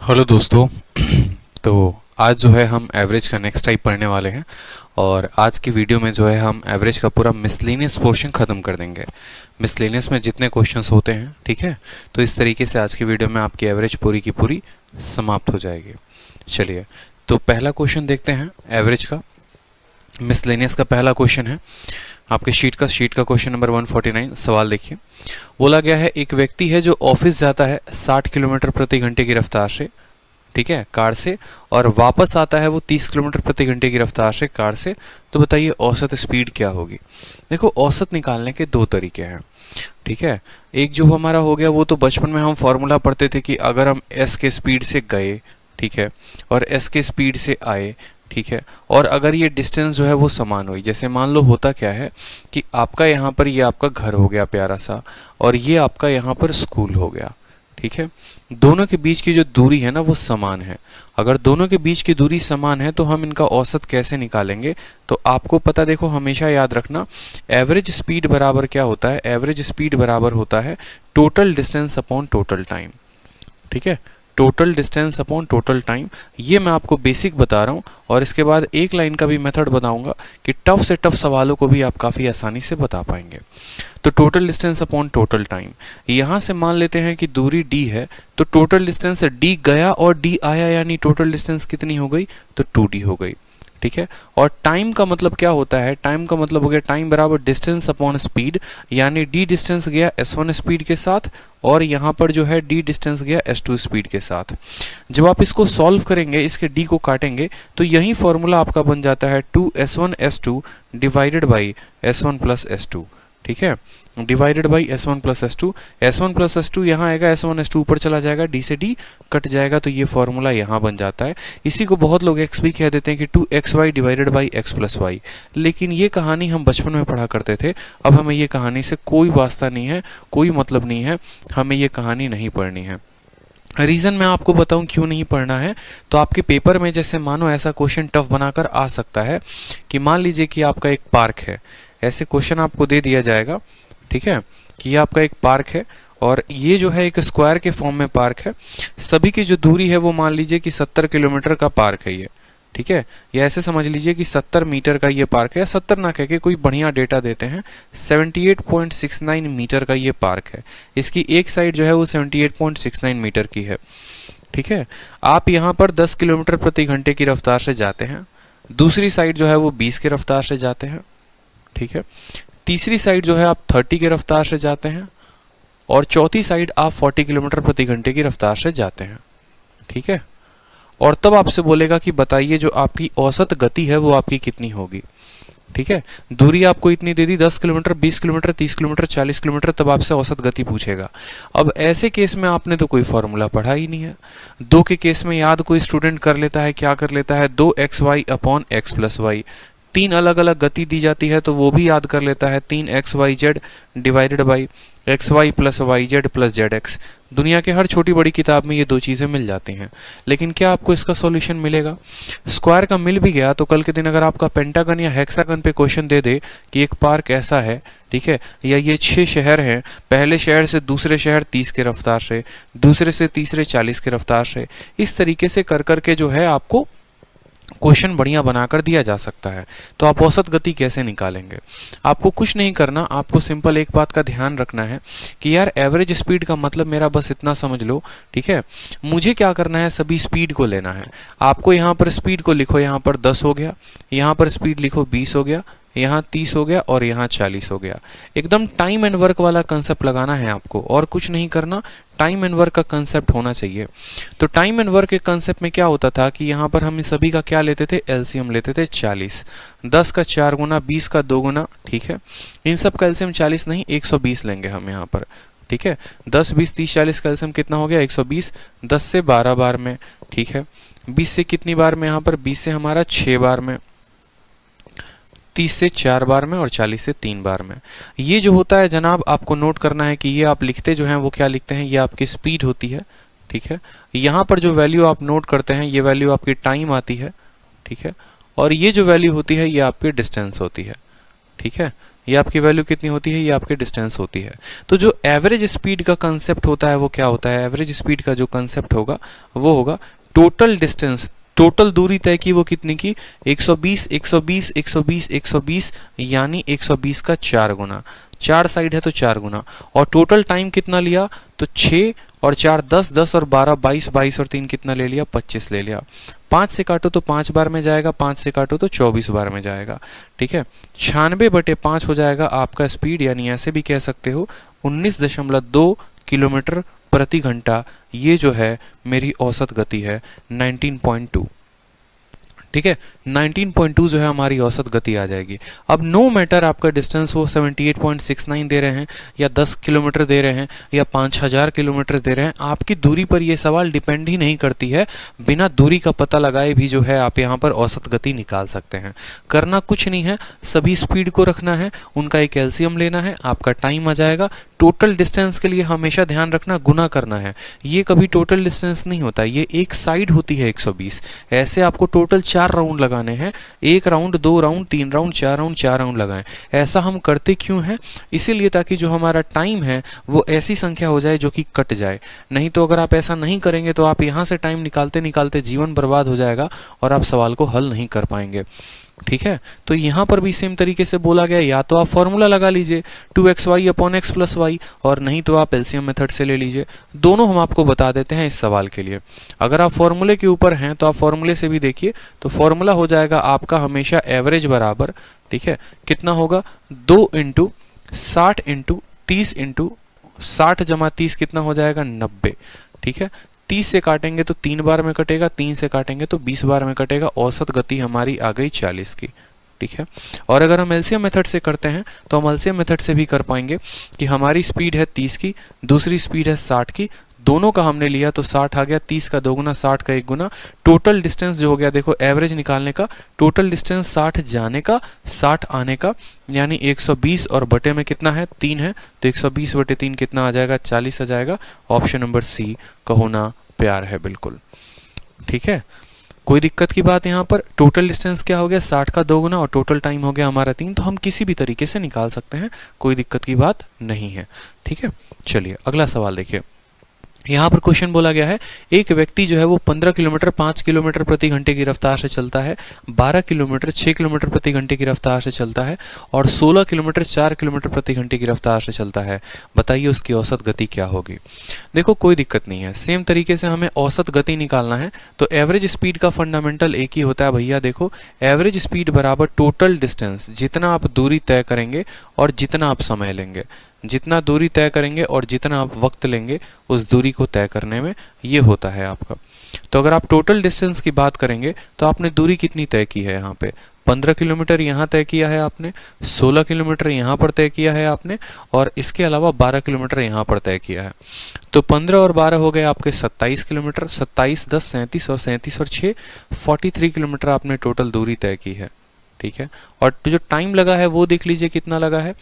Hello दोस्तों। तो आज जो है हम एवरेज का नेक्स्ट टाइप पढ़ने वाले हैं और आज की वीडियो में जो है हम एवरेज का पूरा मिसलेनियस पोर्शन ख़त्म कर देंगे। मिसलेनियस में जितने क्वेश्चंस होते हैं, ठीक है, तो इस तरीके से आज की वीडियो में आपकी एवरेज पूरी की पूरी समाप्त हो जाएगी। चलिए, तो पहला क्वेश्चन देखते हैं एवरेज का। मिसलेनियस का पहला क्वेश्चन है आपके शीट का क्वेश्चन नंबर 149। सवाल देखिए, बोला गया है एक व्यक्ति है जो ऑफिस जाता है 60 किलोमीटर प्रति घंटे की रफ्तार से, ठीक है, कार से, और वापस आता है वो 30 किलोमीटर प्रति घंटे की रफ्तार से कार से। तो बताइए औसत स्पीड क्या होगी। देखो, औसत निकालने के दो तरीके हैं, ठीक है। एक जो हमारा हो गया वो तो बचपन में हम फॉर्मूला पढ़ते थे कि अगर हम एस के स्पीड से गए, ठीक है, और एस के स्पीड से आए, ठीक है, और अगर ये डिस्टेंस जो है वो समान हुई, जैसे मान लो होता क्या है कि आपका यहाँ पर ये आपका घर हो गया प्यारा सा, और ये आपका यहाँ पर स्कूल हो गया, ठीक है। दोनों के बीच की जो दूरी है ना वो समान है। अगर दोनों के बीच की दूरी समान है तो हम इनका औसत कैसे निकालेंगे। तो आपको पता, देखो हमेशा याद रखना, एवरेज स्पीड बराबर क्या होता है। एवरेज स्पीड बराबर होता है total distance upon total time, ठीक है, total distance upon total time. ये मैं आपको बेसिक बता रहा हूँ और इसके बाद एक लाइन का भी मेथड बताऊंगा कि टफ से टफ सवालों को भी आप काफ़ी आसानी से बता पाएंगे। तो total distance upon total time, यहाँ से मान लेते हैं कि दूरी d है, तो टोटल डिस्टेंस d गया और d आया, यानी टोटल डिस्टेंस कितनी हो गई, तो 2d हो गई, ठीक है। और टाइम का मतलब क्या होता है, टाइम का मतलब हो गया टाइम बराबर डिस्टेंस अपॉन स्पीड, यानी d डिस्टेंस गया s1 स्पीड के साथ और यहाँ पर जो है d डिस्टेंस गया s2 स्पीड के साथ। जब आप इसको सॉल्व करेंगे, इसके d को काटेंगे, तो यही फॉर्मूला आपका बन जाता है 2s1 s2 divided by s1 plus s2, ठीक है, divided by s1 plus s2। s1 plus s2 यहाँ आएगा, s1 s2 ऊपर चला जाएगा, d से d कट जाएगा, तो ये फॉर्मूला यहाँ बन जाता है। इसी को बहुत लोग x भी कह देते हैं कि 2xy divided by x plus y. लेकिन ये कहानी हम बचपन में पढ़ा करते थे, अब हमें ये कहानी से कोई वास्ता नहीं है, कोई मतलब नहीं है, हमें ये कहानी नहीं पढ़नी है। रीज़न मैं आपको बताऊं क्यों नहीं पढ़ना है। तो आपके पेपर में जैसे मानो ऐसा क्वेश्चन टफ बनाकर आ सकता है कि मान लीजिए कि आपका एक पार्क है, ऐसे क्वेश्चन आपको दे दिया जाएगा, ठीक है, कि ये आपका एक पार्क है और ये जो है एक स्क्वायर के फॉर्म में पार्क है। सभी की जो दूरी है वो मान लीजिए कि 70 किलोमीटर का पार्क है ये, ठीक है, या ऐसे समझ लीजिए कि 70 मीटर का ये पार्क है, या 70 ना कह के कोई बढ़िया डेटा देते हैं, 78.69 मीटर का ये पार्क है। इसकी एक साइड जो है वो 78.69 मीटर की है, ठीक है। आप यहाँ पर 10 किलोमीटर प्रति घंटे की रफ्तार से जाते हैं, दूसरी साइड जो है वो 20 की रफ्तार से जाते हैं, ठीक है, तीसरी साइड जो है आप 30 की रफ्तार से जाते हैं, और चौथी साइड आप 40 किलोमीटर प्रति घंटे की रफ्तार से जाते हैं, ठीक है। और तब आपसे बोलेगा कि बताइए जो आपकी औसत गति है वो आपकी कितनी होगी, ठीक है। दूरी आपको इतनी दे दी, 10 किलोमीटर, 20 किलोमीटर, 30 किलोमीटर, 40 किलोमीटर, तब आपसे औसत गति पूछेगा। अब ऐसे केस में आपने तो कोई फॉर्मूला पढ़ा ही नहीं है। दो के केस में याद कोई स्टूडेंट कर लेता है, क्या कर लेता है, 2xy upon x plus Y. तीन अलग अलग गति दी जाती है तो वो भी याद कर लेता है, 3xyz divided by xy plus yz plus zx। दुनिया के हर छोटी बड़ी किताब में ये दो चीज़ें मिल जाती हैं, लेकिन क्या आपको इसका सॉल्यूशन मिलेगा। स्क्वायर का मिल भी गया तो कल के दिन अगर आपका पेंटागन या हेक्सागन पे क्वेश्चन दे दे कि एक पार्क ऐसा है, ठीक है, या ये 6 शहर हैं, पहले शहर से दूसरे शहर 30 की रफ्तार से, दूसरे से तीसरे 40 की रफ्तार से, इस तरीके से कर करके जो है आपको क्वेश्चन बढ़िया बनाकर दिया जा सकता है। तो आप औसत गति कैसे निकालेंगे। आपको कुछ नहीं करना, आपको सिंपल एक बात का ध्यान रखना है कि यार एवरेज स्पीड का मतलब मेरा बस इतना समझ लो, ठीक है। मुझे क्या करना है, सभी स्पीड को लेना है। आपको यहाँ पर स्पीड को लिखो, यहाँ पर 10 हो गया, यहाँ पर स्पीड लिखो 20 हो गया, यहाँ 30 हो गया और यहाँ 40 हो गया। एकदम टाइम एंड वर्क वाला कंसेप्ट लगाना है आपको, और कुछ नहीं करना, टाइम एंड वर्क का कंसेप्ट होना चाहिए। तो टाइम एंड वर्क के कंसेप्ट में क्या होता था कि यहाँ पर हम सभी का क्या लेते थे, एलसीएम लेते थे 40, 10 का 4 गुना, 20 का 2 गुना, ठीक है। इन सब का एलसीएम 40 नहीं 120 लेंगे हम यहाँ पर, ठीक है। 10 20 30 40 का एलसीएम कितना हो गया, 120। 10 से 12 बार में, ठीक है। 20 से कितनी बार में, यहाँ पर 20 से हमारा 6 बार में, 30 से 4 बार में, और 40 से 3 बार में। ये जो होता है जनाब, आपको नोट करना है कि ये आप लिखते जो हैं वो क्या लिखते हैं, ये आपकी स्पीड होती है, ठीक है। यहाँ पर जो वैल्यू आप नोट करते हैं ये वैल्यू आपकी टाइम आती है, ठीक है, और ये जो वैल्यू होती है ये आपकी डिस्टेंस होती है, ठीक है, ये आपकी वैल्यू कितनी होती है, ये आपकी डिस्टेंस होती है। तो जो एवरेज स्पीड का कंसेप्ट होता है वो क्या होता है, एवरेज स्पीड का जो कंसेप्ट होगा वो होगा टोटल डिस्टेंस, टोटल दूरी तय की वो कितनी की, 120 120 120 120, यानी 120 का 4 गुना, 4 साइड है तो 4 गुना, और टोटल टाइम कितना लिया, तो 6 और 4 10, 10 और 12 22, 22 और 3 कितना ले लिया, 25 ले लिया। 5 से काटो तो 5 बार में जाएगा, 5 से काटो तो 24 बार में जाएगा। ठीक है, 96/5 हो जाएगा आपका स्पीड, यानी ऐसे भी कह सकते हो 19.2 किलोमीटर प्रति घंटा। ये जो है मेरी औसत गति है 19.2। ठीक है, 19.2 जो है हमारी औसत गति आ जाएगी। अब नो मैटर आपका डिस्टेंस वो 78.69 दे रहे हैं या 10 किलोमीटर दे रहे हैं या 5000 किलोमीटर दे रहे हैं, आपकी दूरी पर ये सवाल डिपेंड ही नहीं करती है। बिना दूरी का पता लगाए भी जो है आप यहाँ पर औसत गति निकाल सकते हैं। करना कुछ नहीं है, सभी स्पीड को रखना है, उनका एक एलसीएम लेना है, आपका टाइम आ जाएगा। टोटल डिस्टेंस के लिए हमेशा ध्यान रखना गुना करना है, ये कभी टोटल डिस्टेंस नहीं होता, ये एक साइड होती है 120। ऐसे आपको टोटल 4 राउंड लगाने हैं, 1 round 2 round 3 round 4 round 4 round लगाएं। ऐसा हम करते क्यों हैं, इसीलिए ताकि जो हमारा टाइम है वो ऐसी संख्या हो जाए जो कि कट जाए। नहीं तो अगर आप ऐसा नहीं करेंगे तो आप यहाँ से टाइम निकालते निकालते जीवन बर्बाद हो जाएगा और आप सवाल को हल नहीं कर पाएंगे। ठीक है, तो यहाँ पर भी सेम तरीके से बोला गया, या तो आप फॉर्मूला लगा लीजिए 2xy/x + y, और नहीं तो आप एलसीएम मेथड से ले लीजिए। दोनों हम आपको बता देते हैं इस सवाल के लिए। अगर आप फॉर्मूले के ऊपर हैं तो आप फॉर्मूले से भी देखिए, तो फॉर्मूला हो जाएगा आपका हमेशा एवरेज बराबर, ठीक है, कितना होगा 2 × 60 × 30 × 60 + 30 कितना हो जाएगा 90। ठीक है, 30 से काटेंगे तो 3 बार में कटेगा, 3 से काटेंगे तो 20 बार में कटेगा। औसत गति हमारी आ गई 40 की। ठीक है, और अगर हम एलसीएम मेथड से करते हैं तो हम एलसीएम मेथड से भी कर पाएंगे कि हमारी स्पीड है 30 की, दूसरी स्पीड है 60 की, दोनों का हमने लिया तो 60 आ गया, 30 का 2 गुना 60 का 1 गुना। टोटल डिस्टेंस जो हो गया, देखो एवरेज निकालने का टोटल डिस्टेंस 60 जाने का 60 आने का, यानी 120 और बटे में कितना है 3 है, तो 120/3 कितना आ जाएगा 40 आ जाएगा। ऑप्शन नंबर सी का होना प्यार है बिल्कुल। ठीक है, कोई दिक्कत की बात यहाँ पर, टोटल डिस्टेंस क्या हो गया 60 का 2 गुना और टोटल टाइम हो गया हमारा 3, तो हम किसी भी तरीके से निकाल सकते हैं, कोई दिक्कत की बात नहीं है। ठीक है, चलिए अगला सवाल देखिए। यहाँ पर क्वेश्चन बोला गया है, एक व्यक्ति जो है वो 15 किलोमीटर 5 किलोमीटर प्रति घंटे की रफ्तार से चलता है, 12 किलोमीटर 6 किलोमीटर प्रति घंटे की रफ्तार से चलता है और 16 किलोमीटर 4 किलोमीटर प्रति घंटे की रफ्तार से चलता है। बताइए उसकी औसत गति क्या होगी। देखो कोई दिक्कत नहीं है, सेम तरीके से हमें औसत गति निकालना है तो एवरेज स्पीड का फंडामेंटल एक ही होता है भैया। देखो एवरेज स्पीड बराबर टोटल डिस्टेंस, जितना आप दूरी तय करेंगे और जितना आप समय लेंगे, जितना दूरी तय करेंगे और जितना आप वक्त लेंगे उस दूरी को तय करने में, ये होता है आपका। तो अगर आप टोटल डिस्टेंस की बात करेंगे तो आपने दूरी कितनी तय की है, यहाँ पे 15 किलोमीटर यहाँ तय किया है आपने, 16 किलोमीटर यहाँ पर तय किया है आपने, और इसके अलावा 12 किलोमीटर यहाँ पर तय किया है। तो 15 और 12 हो गए आपके 27 किलोमीटर, 27 10 37 और 37 और 6 43 किलोमीटर आपने टोटल दूरी तय की है। ठीक है, और जो टाइम लगा है वो देख लीजिए कितना लगा है।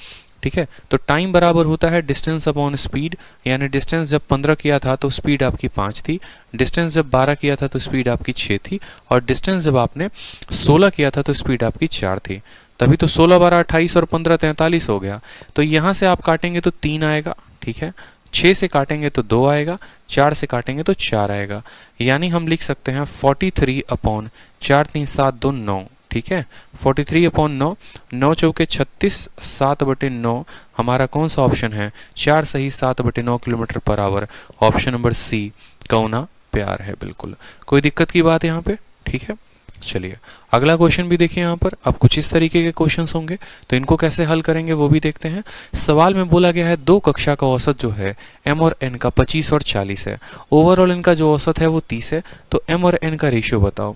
ठीक है, तो टाइम बराबर होता है डिस्टेंस अपॉन स्पीड, यानी डिस्टेंस जब 15 किया था तो स्पीड आपकी 5 थी, डिस्टेंस जब 12 किया था तो स्पीड आपकी 6 थी, और डिस्टेंस जब आपने 16 किया था तो स्पीड आपकी 4 थी। तभी तो 16 12 28 और 15 43 हो गया। तो यहाँ से आप काटेंगे तो 3 आएगा। ठीक है, 6 से काटेंगे तो 2 आएगा, 4 से काटेंगे तो 4 आएगा, यानी हम लिख सकते हैं 43/4 3 7 2 9। ठीक है, 43/9, 9 चौके 36, 7/9 हमारा कौन सा ऑप्शन है, 4 सही 7/9 kilometre per hour. Option number C का होना प्यार है बिल्कुल, कोई दिक्कत की बात है यहाँ पे। ठीक है, चलिए अगला क्वेश्चन भी देखिए। यहाँ पर अब कुछ इस तरीके के क्वेश्चंस होंगे तो इनको कैसे हल करेंगे वो भी देखते हैं। सवाल में बोला गया है 2 कक्षा का औसत जो है m और n का 25 और 40 है, ओवरऑल इनका जो औसत है वो 30 है, तो m और n का रेशियो बताओ।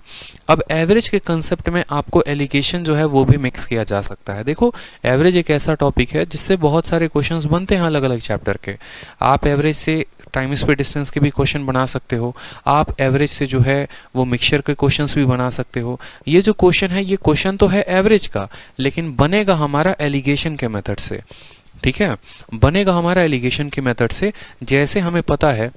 अब एवरेज के कंसेप्ट में आपको एलिगेशन जो है वो भी मिक्स किया जा सकता है। देखो एवरेज एक ऐसा टॉपिक है जिससे बहुत सारे क्वेश्चंस बनते हैं अलग अलग चैप्टर के। आप एवरेज से टाइम स्पीड डिस्टेंस के भी क्वेश्चन बना सकते हो, आप एवरेज से जो है वो मिक्सचर के क्वेश्चंस भी बना सकते हो। ये जो क्वेश्चन है ये क्वेश्चन तो है एवरेज का, लेकिन बनेगा हमारा एलिगेशन के मेथड से। ठीक है, बनेगा हमारा एलिगेशन के मेथड से। जैसे हमें पता है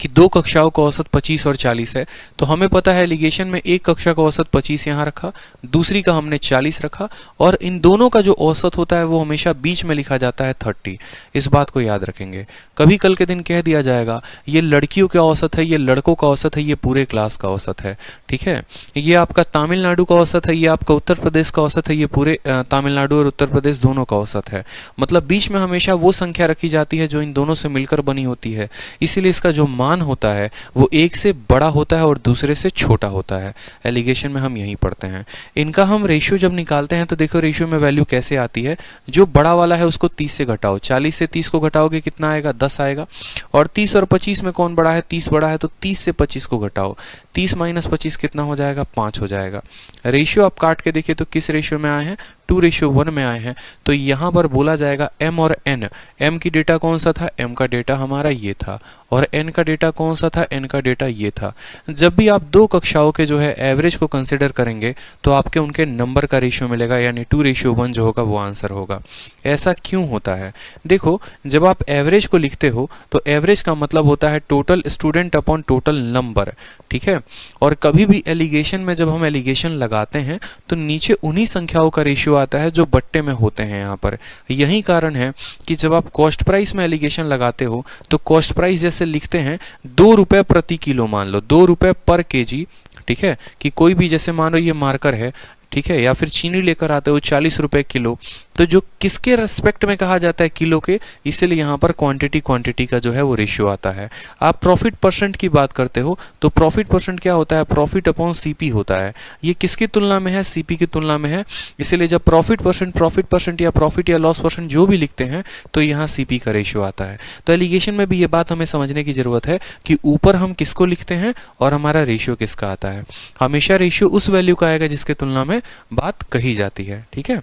कि दो कक्षाओं का औसत 25 और 40 है, तो हमें पता है एलिगेशन में एक कक्षा का औसत 25 यहाँ रखा, दूसरी का हमने 40 रखा, और इन दोनों का जो औसत होता है वो हमेशा बीच में लिखा जाता है 30। इस बात को याद रखेंगे। कभी कल के दिन कह दिया जाएगा ये लड़कियों का औसत है, ये लड़कों का औसत है, ये पूरे क्लास का औसत है, ठीक है, ये आपका तमिलनाडु का औसत है, ये आपका उत्तर प्रदेश का औसत है, ये पूरे तमिलनाडु और उत्तर प्रदेश दोनों का औसत है। मतलब बीच में हमेशा वो संख्या रखी जाती है जो इन दोनों से मिलकर बनी होती है, इसीलिए इसका जो मान होता है वो एक से बड़ा होता है और दूसरे से छोटा होता है। एलिगेशन में हम यही पढ़ते हैं। इनका हम रेशियो जब निकालते हैं तो देखो रेशियो में वैल्यू कैसे आती है। जो बड़ा वाला है उसको 30 से घटाओ, 40 से 30 को घटाओगे कितना आएगा, 10 आएगा। और 30 और 25 में कौन बड़ा है, 30 बड़ा है, तो 30 से 25 को घटाओ, 30 माइनस 25 कितना हो जाएगा, 5 हो जाएगा। रेशियो आप काट के देखिए तो किस रेशियो में आए हैं, 2:1 में आए हैं। तो यहाँ पर बोला जाएगा m और n, m की डेटा कौन सा था, m का डेटा हमारा ये था, और n का डेटा कौन सा था, n का डेटा ये था। जब भी आप दो कक्षाओं के जो है एवरेज को कंसिडर करेंगे तो आपके उनके नंबर का रेशियो मिलेगा, यानी 2:1 जो होगा वो आंसर होगा। ऐसा क्यों होता है, देखो जब आप एवरेज को लिखते हो तो एवरेज का मतलब होता है total student upon total number, ठीक है। और कभी भी एलिगेशन में जब हम एलिगेशन लगाते हैं तो नीचे उन्हीं संख्याओं का रेशियो आता है जो बट्टे में होते हैं यहाँ पर। यही कारण है कि जब आप कॉस्ट प्राइस में एलिगेशन लगाते हो तो कॉस्ट प्राइस जैसे लिखते हैं 2 रुपये प्रति किलो, मान लो 2 रुपये पर केजी, ठीक है, कि कोई भी जैसे मान लो ये मार्कर है, ठीक है, या फिर चीनी लेकर आते हो 40 रुपए किलो, तो जो किसके रेस्पेक्ट में कहा जाता है, किलो के, इसलिए यहाँ पर क्वांटिटी का जो है वो रेशियो आता है। आप प्रॉफिट परसेंट की बात करते हो तो प्रॉफिट परसेंट क्या होता है, प्रॉफिट अपॉन सीपी होता है। ये किसकी तुलना में है, सीपी की तुलना में है, इसीलिए जब प्रॉफिट परसेंट या प्रॉफिट या लॉस परसेंट जो भी लिखते हैं तो यहाँ सीपी का रेशियो आता है। तो एलिगेशन में भी ये बात हमें समझने की जरूरत है कि ऊपर हम किसको लिखते हैं और हमारा रेशियो किसका आता है। हमेशा रेशियो उस वैल्यू का आएगा जिसके तुलना में बात कही जाती है, ठीक है।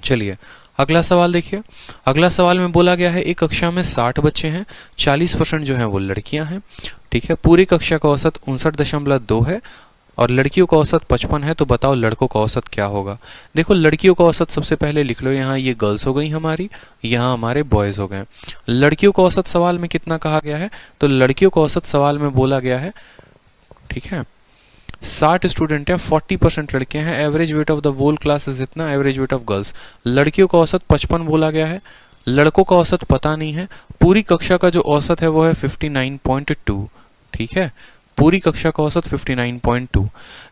चलिए अगला सवाल देखिए। अगला सवाल में बोला गया है एक कक्षा में 60 बच्चे हैं, 40% जो हैं वो लड़कियां हैं, ठीक है। पूरी कक्षा का औसत 59.2 है और लड़कियों का औसत 55 है, तो बताओ लड़कों का औसत क्या होगा। देखो लड़कियों का औसत सबसे पहले लिख लो, यहाँ ये गर्ल्स हो गई हमारी, यहाँ हमारे बॉयज़ हो गए। लड़कियों का औसत सवाल में कितना कहा गया है, तो लड़कियों का औसत सवाल में बोला गया है, ठीक है, 60 स्टूडेंट हैं, 40% लड़के हैं, average weight of the whole class is इतना, एवरेज वेट ऑफ गर्ल्स। लड़कियों का औसत 55 बोला गया है, लड़कों का औसत पता नहीं है। पूरी कक्षा का जो औसत है वो है 59.2, ठीक है, पूरी कक्षा का औसत 59.2।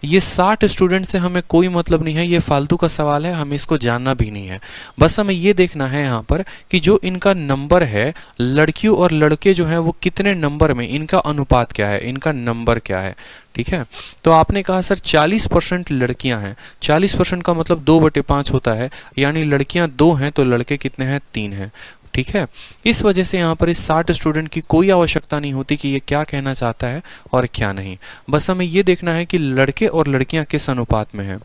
ये 60 स्टूडेंट से हमें कोई मतलब नहीं है, ये फालतू का सवाल है, हमें इसको जानना भी नहीं है। बस हमें ये देखना है यहाँ पर कि जो इनका नंबर है, लड़कियों और लड़के जो हैं वो कितने नंबर में, इनका अनुपात क्या है, इनका नंबर क्या है, ठीक है। तो आपने कहा सर 40% लड़कियां हैं, 40% का मतलब 2/5 होता है, यानी लड़कियां 2 हैं तो लड़के कितने हैं, 3 हैं, ठीक है। इस वजह से यहाँ पर इस 60 स्टूडेंट की कोई आवश्यकता नहीं होती कि ये क्या कहना चाहता है और क्या नहीं, बस हमें ये देखना है कि लड़के और लड़कियां किस अनुपात में हैं।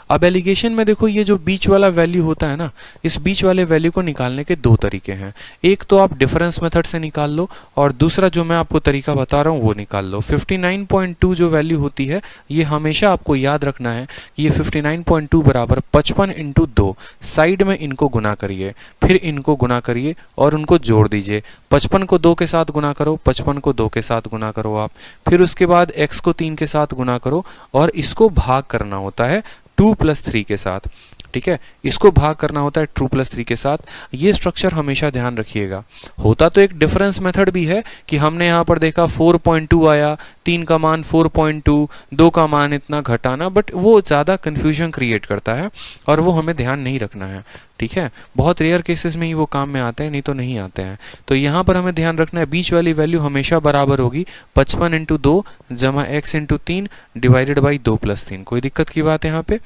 अब एलिगेशन में देखो ये जो बीच वाला वैल्यू होता है ना, इस बीच वाले वैल्यू को निकालने के 2 तरीके हैं। एक तो आप डिफरेंस मेथड से निकाल लो और दूसरा जो मैं आपको तरीका बता रहा हूँ वो निकाल लो। 59.2 जो वैल्यू होती है ये हमेशा आपको याद रखना है कि ये 59.2 बराबर 55 × 2, साइड में इनको गुना करिए, फिर इनको गुना करिए और उनको जोड़ दीजिए। 55 को 2 के साथ गुना करो, 55 को 2 के साथ गुना करो आप, फिर उसके बाद x को 3 के साथ गुना करो और इसको भाग करना होता है 2 + 3 के साथ, ठीक है, इसको भाग करना होता है 2 + 3 के साथ। ये स्ट्रक्चर हमेशा ध्यान रखिएगा। होता तो एक डिफरेंस मेथड भी है कि हमने यहाँ पर देखा 4.2 आया, 3 का मान 4.2, 2 का मान इतना घटाना, बट वो ज़्यादा कन्फ्यूजन क्रिएट करता है और वो हमें ध्यान नहीं रखना है, ठीक है। बहुत रेयर केसेस में ही वो काम में आते हैं, नहीं तो नहीं आते हैं। तो यहाँ पर हमें ध्यान रखना है बीच वाली वैल्यू हमेशा बराबर होगी 55 × 2 जमा x × 3 डिवाइडेड बाई 2 + 3। कोई दिक्कत की बात है यहाँ पे?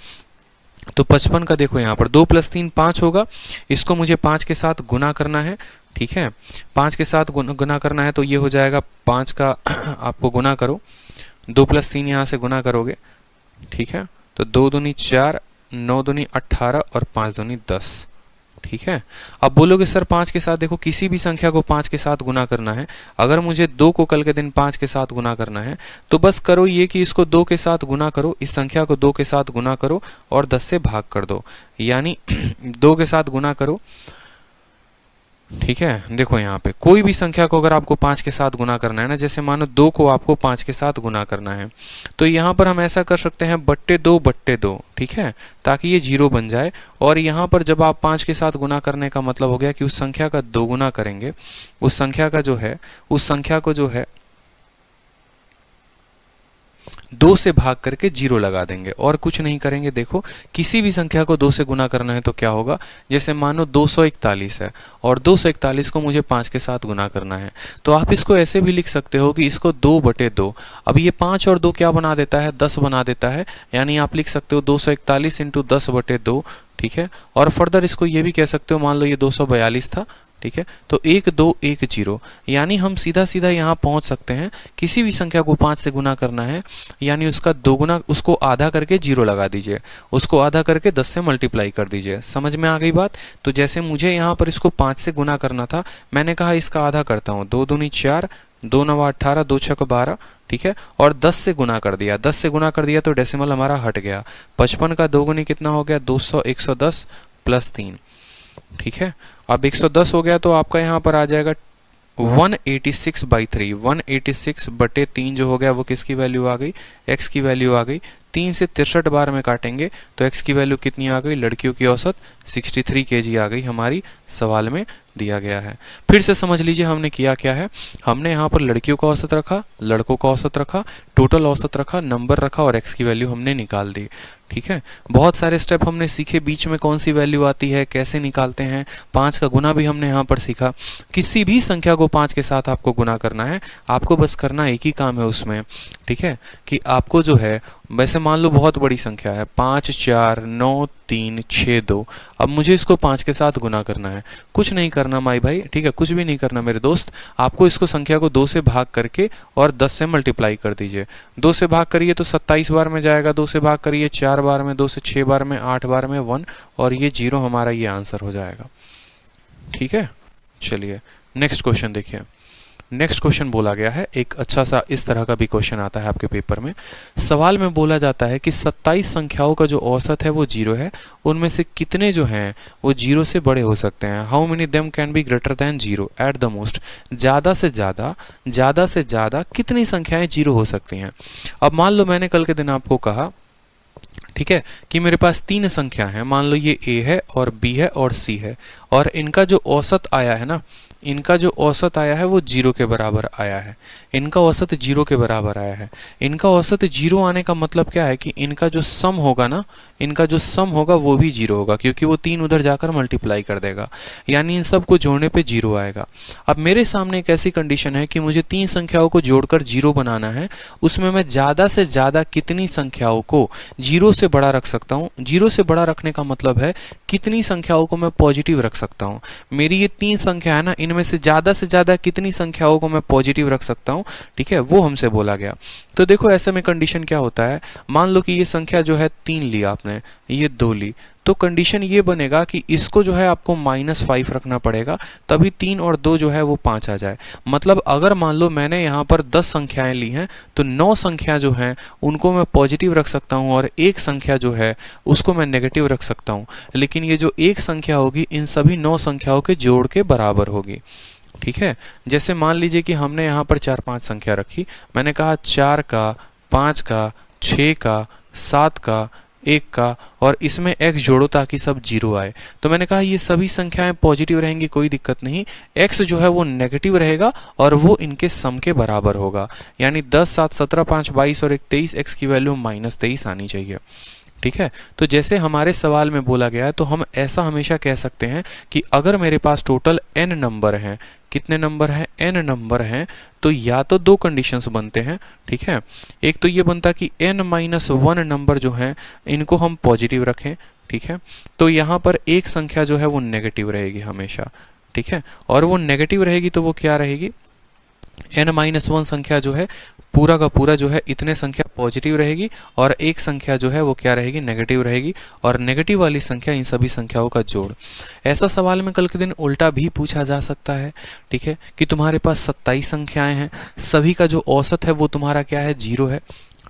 तो 55 का देखो यहाँ पर 2 + 3 5 होगा, इसको मुझे 5 के साथ गुना करना है, ठीक है, 5 के साथ गुना करना है तो ये हो जाएगा 5 का आपको गुना करो, 2 + 3 यहाँ से गुना करोगे, ठीक है, तो 2 दूनी 4, 9 दूनी 18 और 5 दूनी 10, ठीक है। अब बोलोगे सर 5 के साथ, देखो किसी भी संख्या को 5 के साथ गुना करना है, अगर मुझे 2 को कल के दिन 5 के साथ गुना करना है तो बस करो ये कि इसको 2 के साथ गुना करो, इस संख्या को 2 के साथ गुना करो और 10 से भाग कर दो, यानी 2 के साथ गुना करो ठीक है, देखो यहाँ पे कोई भी संख्या को अगर आपको 5 के साथ गुना करना है ना, जैसे मानो 2 को आपको 5 के साथ गुना करना है, तो यहाँ पर हम ऐसा कर सकते हैं /2/2, ठीक है, ताकि ये 0 बन जाए। और यहाँ पर जब आप 5 के साथ गुना करने का मतलब हो गया कि उस संख्या का 2 गुना करेंगे, उस संख्या को जो है 2 से भाग करके 0 लगा देंगे और कुछ नहीं करेंगे। देखो किसी भी संख्या को 2 से गुना करना है तो क्या होगा, जैसे मानो 241 है और 241 को मुझे 5 के साथ गुना करना है, तो आप इसको ऐसे भी लिख सकते हो कि इसको 2/2। अब ये 5 और 2 क्या बना देता है, 10 बना देता है, यानी आप लिख सकते हो 241 × 10/2, ठीक है। और फर्दर इसको ये भी कह सकते हो, मान लो ये 242 था, ठीक है, तो 1210, यानी हम सीधा सीधा यहाँ पहुँच सकते हैं। किसी भी संख्या को 5 से गुना करना है, यानी उसका 2 गुना, उसको आधा करके 0 लगा दीजिए, उसको आधा करके 10 से मल्टीप्लाई कर दीजिए। समझ में आ गई बात? तो जैसे मुझे यहाँ पर इसको 5 से गुना करना था, मैंने कहा इसका आधा करता हूँ, 2 दूनी 4, 2 9 18, 2 6 12, ठीक है, और 10 से गुना कर दिया। 10 से गुना कर दिया तो डेसिमल हमारा हट गया। 55 का 2 गुनी कितना हो गया, 200, 110 + 3, ठीक है। अब 110 हो गया तो आपका यहाँ पर आ जाएगा 186/3, 186/3 जो हो गया वो किसकी वैल्यू आ गई, x की वैल्यू आ गई। 3 से 63 बार में काटेंगे तो x की वैल्यू कितनी आ गई, लड़कियों की औसत 63 kg आ गई, हमारी सवाल में दिया गया है। फिर से समझ लीजिए हमने किया क्या है, हमने यहाँ पर लड़कियों का औसत रखा, लड़कों का औसत रखा, टोटल औसत रखा, नंबर रखा और x की वैल्यू हमने निकाल दी, ठीक है। बहुत सारे स्टेप हमने सीखे, बीच में कौन सी वैल्यू आती है, कैसे निकालते हैं, 5 का गुना भी हमने यहाँ पर सीखा। किसी भी संख्या को 5 के साथ आपको गुना करना है, आपको बस करना एक ही काम है उसमें, ठीक है, कि आपको जो है, वैसे मान लो बहुत बड़ी संख्या है 5 4 9 3 6 2, अब मुझे इसको 5 के साथ गुना करना है। कुछ नहीं करना माई भाई, ठीक है, कुछ भी नहीं करना मेरे दोस्त, आपको इसको संख्या को 2 से भाग करके और 10 से मल्टीप्लाई कर दीजिए। 2 से भाग करिए तो 27 बार में जाएगा, 2 से भाग करिए 4 बार में, 2 से 6 बार में, 8 बार में 1, और ये 0 हमारा ये आंसर हो जाएगा, ठीक है। चलिए नेक्स्ट क्वेश्चन देखिए। नेक्स्ट क्वेश्चन बोला गया है, एक अच्छा सा इस तरह का भी क्वेश्चन आता है आपके पेपर में। सवाल में बोला जाता है कि 27 संख्याओं का जो औसत है वो 0 है, उनमें से कितने जो हैं वो 0 से बड़े हो सकते हैं। How many them can be greater than 0 at the most, ज़्यादा से ज़्यादा कितनी संख्याएं 0 हो सकती हैं। अब मान लो मैंने कल के दिन आपको कहा, ठीक है, कि मेरे पास 3 संख्या है, मान लो ये a है और b है और c है, और इनका जो औसत आया है ना, इनका जो औसत आया है वो 0 के बराबर आया है, इनका औसत 0 के बराबर आया है। इनका औसत 0 आने का मतलब क्या है कि इनका जो सम होगा ना, इनका जो सम होगा वो भी 0 होगा, क्योंकि वो 3 उधर जाकर मल्टीप्लाई कर देगा, यानी इन सब को जोड़ने पे 0 आएगा। अब मेरे सामने एक ऐसी कंडीशन है कि मुझे 3 संख्याओं को जोड़कर 0 बनाना है, उसमें मैं ज़्यादा से ज़्यादा कितनी संख्याओं को 0 से बड़ा रख सकता हूँ। 0 से बड़ा रखने का मतलब है कितनी संख्याओं को मैं पॉजिटिव रख सकता हूँ। मेरी ये 3 संख्या है ना, इनमें से ज़्यादा कितनी संख्याओं को मैं पॉजिटिव रख सकता हूँ, ठीक है, वो हमसे बोला गया। तो देखो ऐसे में कंडीशन क्या होता है, मान लो कि ये संख्या जो है 3 ली आपने, ये 2 ली, तो कंडीशन ये बनेगा कि इसको जो है आपको -5 रखना पड़ेगा, तभी 3 और 2 जो है वो 5 आ जाए। मतलब अगर मान लो मैंने यहाँ पर 10 संख्याएं ली हैं तो 9 संख्या जो हैं उनको मैं पॉजिटिव रख सकता हूँ और एक संख्या जो है उसको मैं नेगेटिव रख सकता हूँ, लेकिन ये जो एक संख्या होगी इन सभी 9 संख्याओं के जोड़ के बराबर होगी, ठीक है। जैसे मान लीजिए कि हमने यहाँ पर 4-5 संख्या रखी, मैंने कहा 4 का, 5 का, 6 का, 7 का, 1 का, और इसमें x जोड़ो ताकि सब 0 आए। तो मैंने कहा ये सभी संख्याएं पॉजिटिव रहेंगी, कोई दिक्कत नहीं, x जो है वो नेगेटिव रहेगा और वो इनके सम के बराबर होगा, यानी 10 7 17 5 22 और 1 23, x की वैल्यू -23 आनी चाहिए, ठीक है। तो जैसे हमारे सवाल में बोला गया है तो हम ऐसा हमेशा कह सकते हैं कि अगर मेरे पास टोटल n नंबर हैं, कितने नंबर हैं, n नंबर हैं, तो या तो 2 कंडीशंस बनते हैं, ठीक है। एक तो ये बनता कि n-1 नंबर जो हैं इनको हम पॉजिटिव रखें, ठीक है, तो यहाँ पर एक संख्या जो है वो नेगेटिव रहेगी हमेशा, ठीक है, और वो नेगेटिव रहेगी तो वो क्या रहेगी, n-1 संख्या जो है पूरा का पूरा जो है इतने संख्या पॉजिटिव रहेगी और एक संख्या जो है वो क्या रहेगी, नेगेटिव रहेगी, और नेगेटिव वाली संख्या इन सभी संख्याओं का जोड़। ऐसा सवाल में कल के दिन उल्टा भी पूछा जा सकता है, ठीक है, कि तुम्हारे पास 27 संख्याएं हैं, सभी का जो औसत है वो तुम्हारा क्या है, 0 है,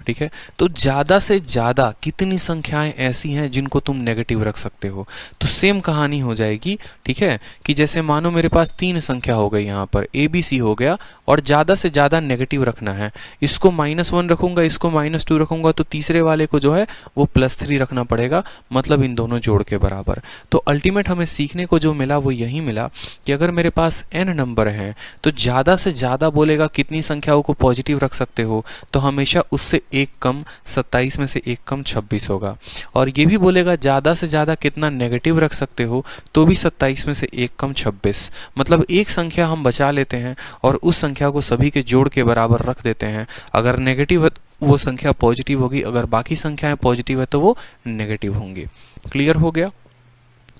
ठीक है। तो ज़्यादा से ज़्यादा कितनी संख्याएं ऐसी हैं जिनको तुम नेगेटिव रख सकते हो? तो सेम कहानी हो जाएगी, ठीक है, कि जैसे मानो मेरे पास 3 संख्या हो गई, यहाँ पर ABC हो गया और ज़्यादा से ज़्यादा नेगेटिव रखना है। इसको -1 रखूंगा, इसको -2 रखूंगा, तो तीसरे वाले को जो है वो +3 रखना पड़ेगा, मतलब इन दोनों जोड़ के बराबर। तो अल्टीमेट हमें सीखने को जो मिला वो यही मिला कि अगर मेरे पास n नंबर हैं तो ज़्यादा से ज़्यादा बोलेगा कितनी संख्याओं को पॉजिटिव रख सकते हो, तो हमेशा उससे एक कम 27 में से एक कम 26 होगा। और ये भी बोलेगा ज़्यादा से ज़्यादा कितना नेगेटिव रख सकते हो, तो भी 27 में से एक कम 26। मतलब एक संख्या हम बचा लेते हैं और उस संख्या को सभी के जोड़ के बराबर रख देते हैं। अगर नेगेटिव है वो संख्या पॉजिटिव होगी, अगर बाकी संख्याएं पॉजिटिव है तो वो नेगेटिव होंगी। क्लियर हो गया?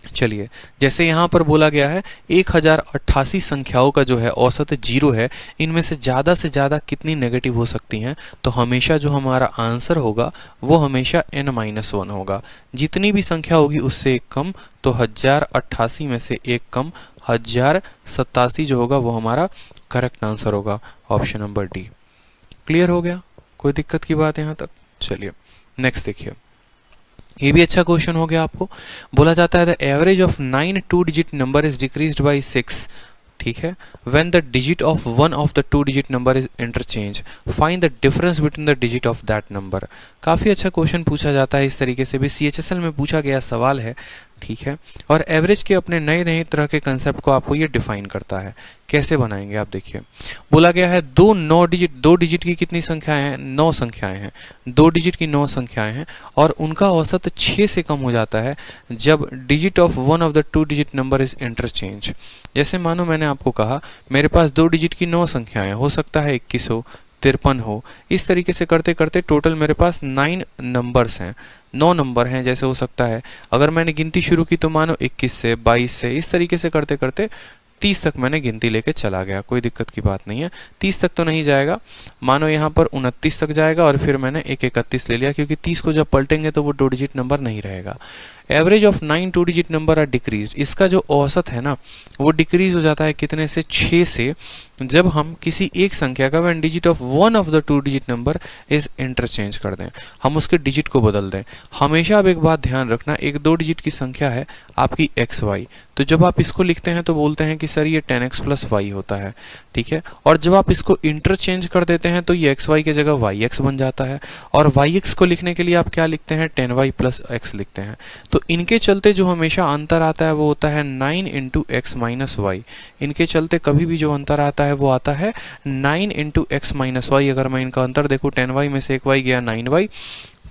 चलिए, जैसे यहाँ पर बोला गया है 1088 संख्याओं का जो है औसत 0 है, इनमें से ज़्यादा कितनी नेगेटिव हो सकती हैं? तो हमेशा जो हमारा आंसर होगा वो हमेशा n-1 होगा। जितनी भी संख्या होगी उससे एक कम, तो 1088 में से एक कम 1087 जो होगा वो हमारा करेक्ट आंसर होगा, ऑप्शन नंबर डी। क्लियर हो गया? कोई दिक्कत की बात यहाँ तक? चलिए नेक्स्ट देखिए, ये भी अच्छा क्वेश्चन हो गया आपको। बोला जाता है the average of 9 2 digit number is decreased bye 6, ठीक है, when the digit of one of the 2 digit number is interchange, find the difference between the digit of that number. काफ़ी अच्छा क्वेश्चन पूछा जाता है, इस तरीके से भी CHSL में पूछा गया सवाल है, ठीक है। और एवरेज के अपने नए नए तरह के कंसेप्ट को आपको ये डिफाइन करता है। कैसे बनाएंगे आप देखिए, बोला गया है दो डिजिट की कितनी संख्याएं हैं? 9 संख्याएं हैं। 2 डिजिट की 9 संख्याएं हैं और उनका औसत 6 से कम हो जाता है जब digit of one of the 2 digit number is interchange. जैसे मानो मैंने आपको कहा मेरे पास 2 डिजिट की 9 संख्याएं, हो सकता है 21 हो, 53 हो, इस तरीके से करते करते टोटल मेरे पास 9 नंबर्स हैं, 9 नंबर हैं। जैसे हो सकता है अगर मैंने गिनती शुरू की तो मानो 21 से, 22 से, इस तरीके से करते करते 30 तक मैंने गिनती लेके चला गया। कोई दिक्कत की बात नहीं है। 30 तक तो नहीं जाएगा, मानो यहाँ पर 29 तक जाएगा और फिर मैंने एक 31 ले लिया, क्योंकि 30 को जब पलटेंगे तो वो 2 डिजिट नंबर नहीं रहेगा। Average of 9 2 digit number are decrease, इसका जो औसत है ना वो डिक्रीज हो जाता है कितने से? 6 से, जब हम किसी एक संख्या का when digit of one of the 2 digit number is interchange कर दें, हम उसके डिजिट को बदल दें। हमेशा अब एक बात ध्यान रखना, एक 2 डिजिट की संख्या है आपकी xy, तो जब आप इसको लिखते हैं तो बोलते हैं कि सर ये 10x प्लस y होता है, ठीक है। और जब आप इसको इंटरचेंज कर देते हैं तो ये xy की जगह yx बन जाता है, और yx को लिखने के लिए आप क्या लिखते हैं? 10y प्लस x लिखते हैं। तो इनके चलते जो हमेशा अंतर आता है वो होता है 9 इंटू एक्स माइनस वाई। इनके चलते कभी भी जो अंतर आता है वो आता है 9 इंटू एक्स माइनस वाई। अगर मैं इनका अंतर देखूँ, 10y में से एक y गया 9y,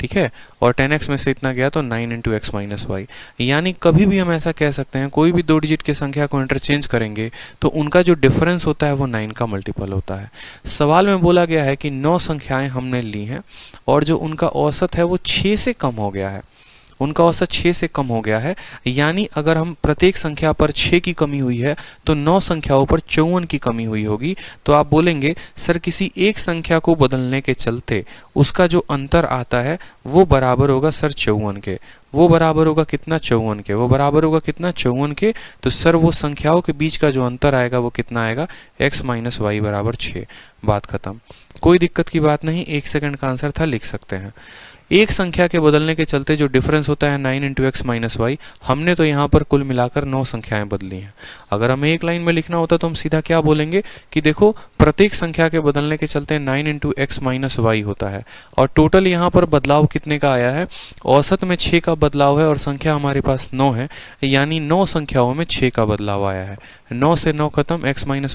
ठीक है, और 10x में से इतना गया तो 9 इंटू एक्स माइनस वाई। यानी कभी भी हम ऐसा कह सकते हैं, कोई भी 2 डिजिट की संख्या को इंटरचेंज करेंगे तो उनका जो डिफरेंस होता है वो 9 का मल्टीपल होता है। सवाल में बोला गया है कि 9 संख्याएं हमने ली हैं और जो उनका औसत है वो 6 से कम हो गया है, उनका औसत 6 से कम हो गया है। यानी अगर हम प्रत्येक संख्या पर 6 की कमी हुई है तो 9 संख्याओं पर 54 की कमी हुई होगी। तो आप बोलेंगे सर किसी एक संख्या को बदलने के चलते उसका जो अंतर आता है वो बराबर होगा सर 54 के। वो बराबर होगा कितना? 54 के। वो बराबर होगा कितना? 54 के। तो सर वो संख्याओं के बीच का जो अंतर आएगा वो कितना आएगा? x माइनस वाई बराबर 6। बात खत्म, कोई दिक्कत की बात नहीं। 1 सेकंड का आंसर था, लिख सकते हैं। एक संख्या के बदलने के चलते जो डिफरेंस होता है 9 इंटू एक्स माइनस वाई, हमने तो यहाँ पर कुल मिलाकर 9 संख्याएं बदली हैं। अगर हमें एक लाइन में लिखना होता तो हम सीधा क्या बोलेंगे कि देखो प्रत्येक संख्या के बदलने के चलते 9 इंटू एक्स माइनस वाई होता है, और टोटल यहाँ पर बदलाव कितने का आया है? औसत में 6 का बदलाव है और संख्या हमारे पास 9 है, यानी 9 संख्याओं में 6 का बदलाव आया है। 9 से 9 खत्म, एक्स माइनस वाई